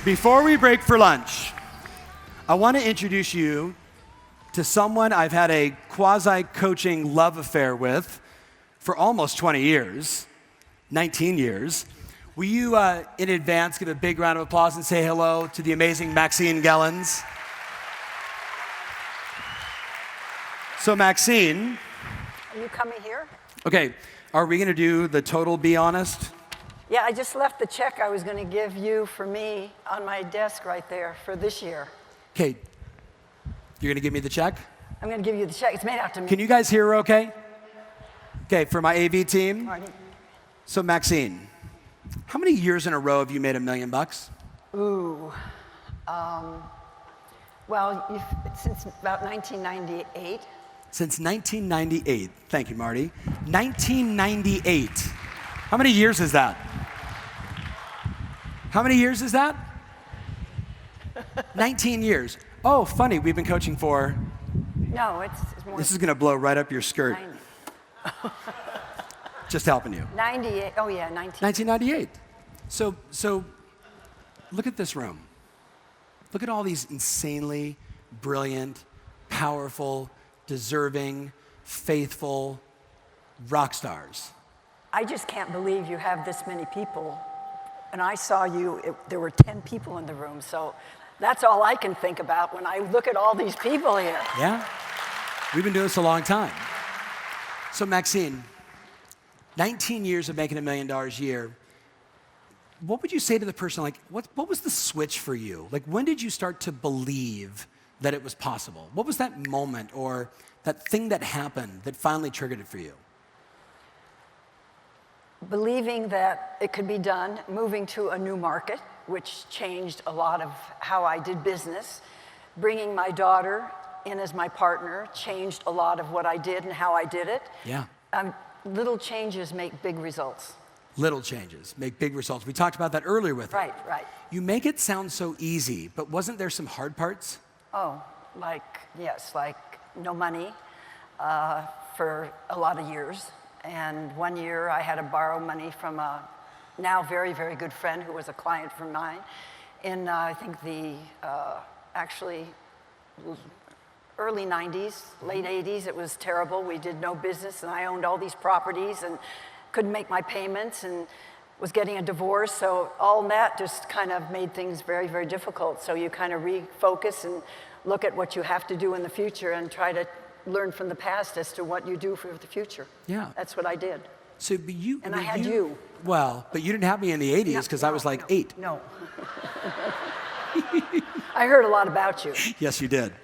Before we break for lunch, I want to introduce you to someone I've had a quasi-coaching love affair with for almost 20 years, 19 years. Will you, in advance, give a big round of applause and say hello to the amazing Maxine Gellens? So Maxine. Are you coming here? Okay, are we gonna do the total be honest? Yeah, I just left the check I was going to give you for me on my desk right there for this year. Okay, you're gonna give me the check? I'm going to give you the check. It's made out to me. Can you guys hear her okay? Okay, for my AV team. Marty. So Maxine, how many years in a row have you made $1 million? Ooh. Well, since about 1998. Since 1998. Thank you, Marty. 1998. How many years is that? How many years is that? 19 years. Oh, funny, we've been coaching for... No, it's more... This is gonna blow right up your skirt. 90. Just helping you. 98, oh yeah, 1998. So look at this room. Look at all these insanely brilliant, powerful, deserving, faithful rock stars. I just can't believe you have this many people. And I saw you, there were 10 people in the room, so that's all I can think about when I look at all these people here. Yeah, we've been doing this a long time. So Maxine, 19 years of making $1 million a year. What would you say to the person, like, what was the switch for you? Like, when did you start to believe that it was possible? What was that moment or that thing that happened that finally triggered it for you? Believing that it could be done, moving to a new market, which changed a lot of how I did business. Bringing my daughter in as my partner changed a lot of what I did and how I did it. Yeah. Little changes make big results. Little changes make big results. We talked about that earlier with Right, it. right. You make it sound so easy, but wasn't there some hard parts? Oh, yes, like no money for a lot of years. And one year I had to borrow money from a now very, very good friend who was a client of mine in, I think, the actually early 90s, late 80s. It was terrible. We did no business, and I owned all these properties and couldn't make my payments and was getting a divorce. So all that just kind of made things very, very difficult. So you kind of refocus and look at what you have to do in the future and try to learn from the past as to what you do for the future. Yeah. That's what I did. So, but you... And I had you. Well, but you didn't have me in the 80s because I was like 8. No. I heard a lot about you. Yes, you did.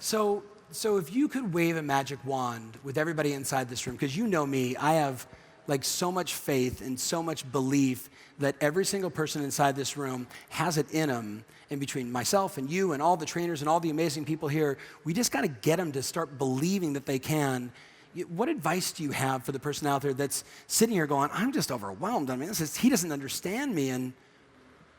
So if you could wave a magic wand with everybody inside this room, because you know me, I have like so much faith and so much belief that every single person inside this room has it in them. In between myself and you and all the trainers and all the amazing people here, we just got to get them to start believing that they can. What advice do you have for the person out there that's sitting here going, I'm just overwhelmed. I mean, he doesn't understand me. And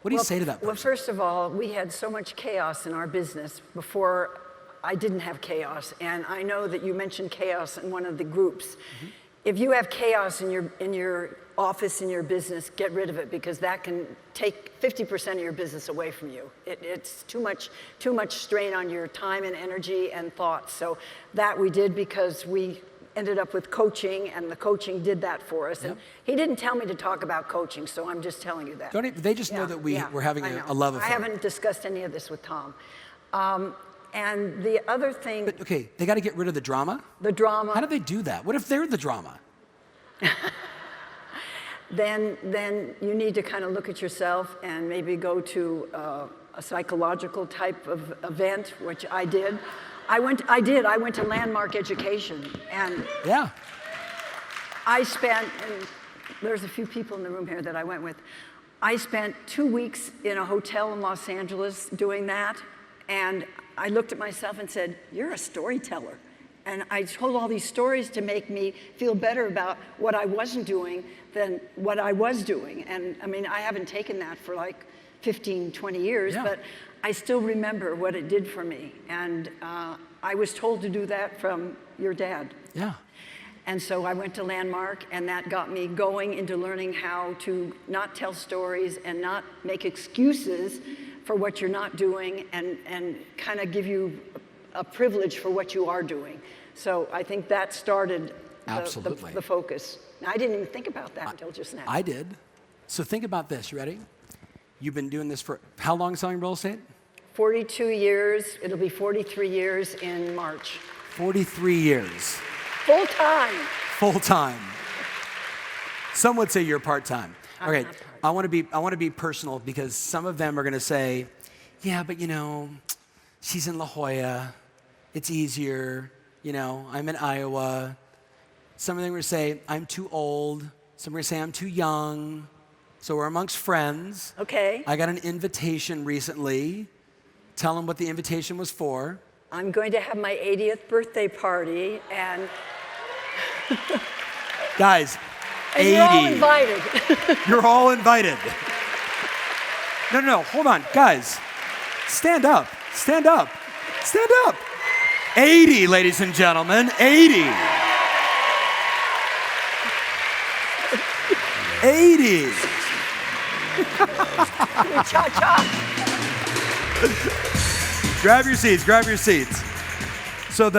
what do you say to that person? Well, first of all, we had so much chaos in our business before I didn't have chaos. And I know that you mentioned chaos in one of the groups. Mm-hmm. If you have chaos in your office, in your business, get rid of it, because that can take 50% of your business away from you. It's too much strain on your time and energy and thoughts. So that we did because we ended up with coaching, and the coaching did that for us. Yep. And he didn't tell me to talk about coaching, so I'm just telling you that. They just know that we're having a love affair. I haven't discussed any of this with Tom. And the other thing... But, okay, they got to get rid of the drama? The drama. How do they do that? What if they're the drama? Then you need to kind of look at yourself and maybe go to a psychological type of event, which I did. I went to Landmark Education, and yeah. I spent, and there's a few people in the room here that I went with, I spent 2 weeks in a hotel in Los Angeles doing that, and I looked at myself and said, you're a storyteller. And I told all these stories to make me feel better about what I wasn't doing than what I was doing. And I mean, I haven't taken that for like 15, 20 years, but I still remember what it did for me. And I was told to do that from your dad. Yeah. And so I went to Landmark, and that got me going into learning how to not tell stories and not make excuses for what you're not doing, and kind of give you a privilege for what you are doing. So I think that started the focus. I didn't even think about that until just now. I did. So think about this. You ready? You've been doing this for how long, selling real estate? 42 years. It'll be 43 years in March. 43 years. Full time. Full time. Some would say you're part-time. Okay, I want to be personal, because some of them are going to say, yeah, but she's in La Jolla. It's easier. I'm in Iowa. Some of them are going to say, I'm too old. Some are going to say, I'm too young. So we're amongst friends. Okay. I got an invitation recently. Tell them what the invitation was for. I'm going to have my 80th birthday party, and guys, and 80. you're all invited. You're all invited. No, hold on. Guys, stand up. Stand up. Stand up. 80, ladies and gentlemen, 80. 80. Cha-cha. Grab your seats, grab your seats. So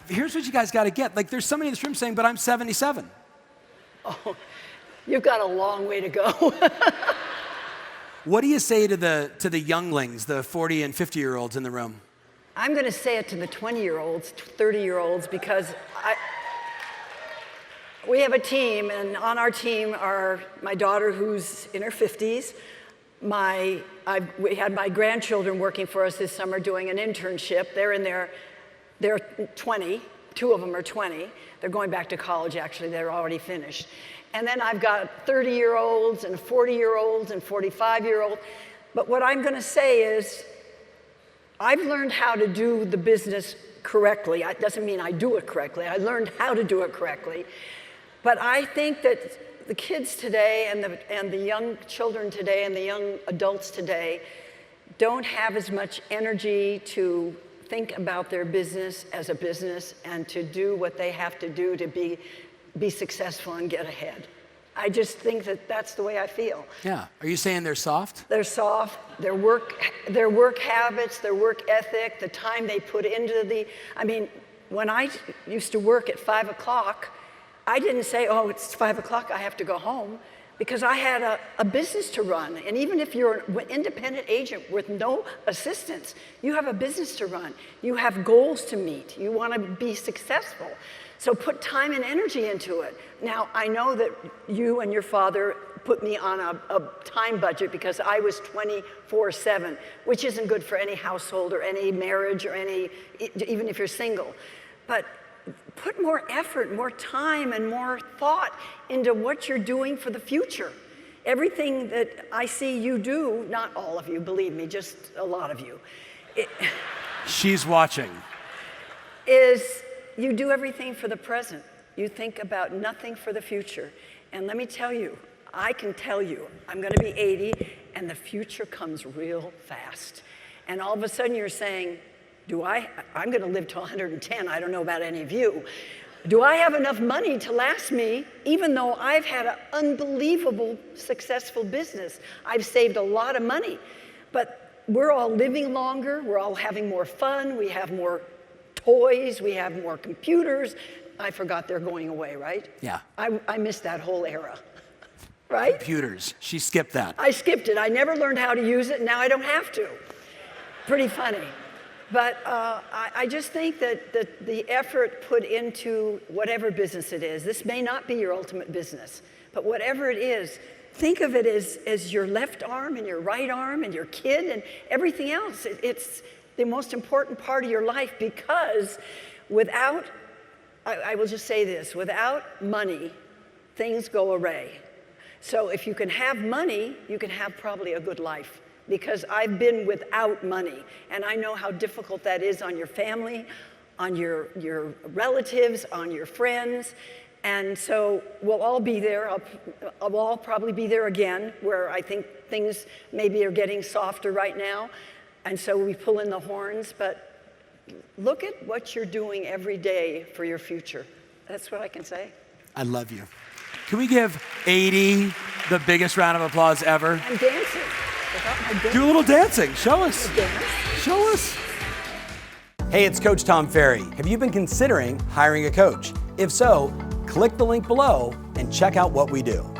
here's what you guys got to get. Like, there's somebody in this room saying, but I'm 77. Oh, you've got a long way to go. What do you say to the younglings, the 40 and 50-year-olds in the room? I'm going to say it to the 20-year-olds, 30-year-olds, because we have a team, and on our team are my daughter, who's in her 50s. We had my grandchildren working for us this summer doing an internship. They're 20. Two of them are 20. They're going back to college, actually. They're already finished. And then I've got 30-year-olds and 40-year-olds and 45-year-olds. But what I'm going to say is, I've learned how to do the business correctly. It doesn't mean I do it correctly. I learned how to do it correctly. But I think that the kids today and the young children today and the young adults today don't have as much energy to think about their business as a business and to do what they have to do to be successful and get ahead. I just think that that's the way I feel. Yeah. Are you saying they're soft? They're soft. Their work habits, their work ethic, the time they put into when I used to work at 5 o'clock, I didn't say, oh, it's 5 o'clock, I have to go home, because I had a business to run. And even if you're an independent agent with no assistance, you have a business to run. You have goals to meet. You want to be successful. So put time and energy into it. Now, I know that you and your father put me on a time budget because I was 24/7, which isn't good for any household or any marriage or even if you're single. But put more effort, more time, and more thought into what you're doing for the future. Everything that I see you do, not all of you, believe me, just a lot of you. She's watching. Is you do everything for the present. You think about nothing for the future. And let me tell you, I can tell you, I'm going to be 80, and the future comes real fast. And all of a sudden you're saying, I'm going to live to 110. I don't know about any of you. Do I have enough money to last me, even though I've had an unbelievable successful business? I've saved a lot of money. But we're all living longer. We're all having more fun. We have more toys. We have more computers. I forgot they're going away, right? Yeah. I missed that whole era, right? Computers. She skipped that. I skipped it. I never learned how to use it, and now I don't have to. Pretty funny. But I just think that the effort put into whatever business it is, this may not be your ultimate business, but whatever it is, think of it as your left arm and your right arm and your kid and everything else. It's the most important part of your life, because I will just say this, without money, things go awry. So if you can have money, you can have probably a good life. Because I've been without money, and I know how difficult that is on your family, on your relatives, on your friends. And so we'll all be there. We'll all probably be there again, where I think things maybe are getting softer right now. And so we pull in the horns, but look at what you're doing every day for your future. That's what I can say. I love you. Can we give 80 the biggest round of applause ever? I'm dancing. Without my dance. Do a little dancing. Show us. Dance. Show us. Hey, it's Coach Tom Ferry. Have you been considering hiring a coach? If so, click the link below and check out what we do.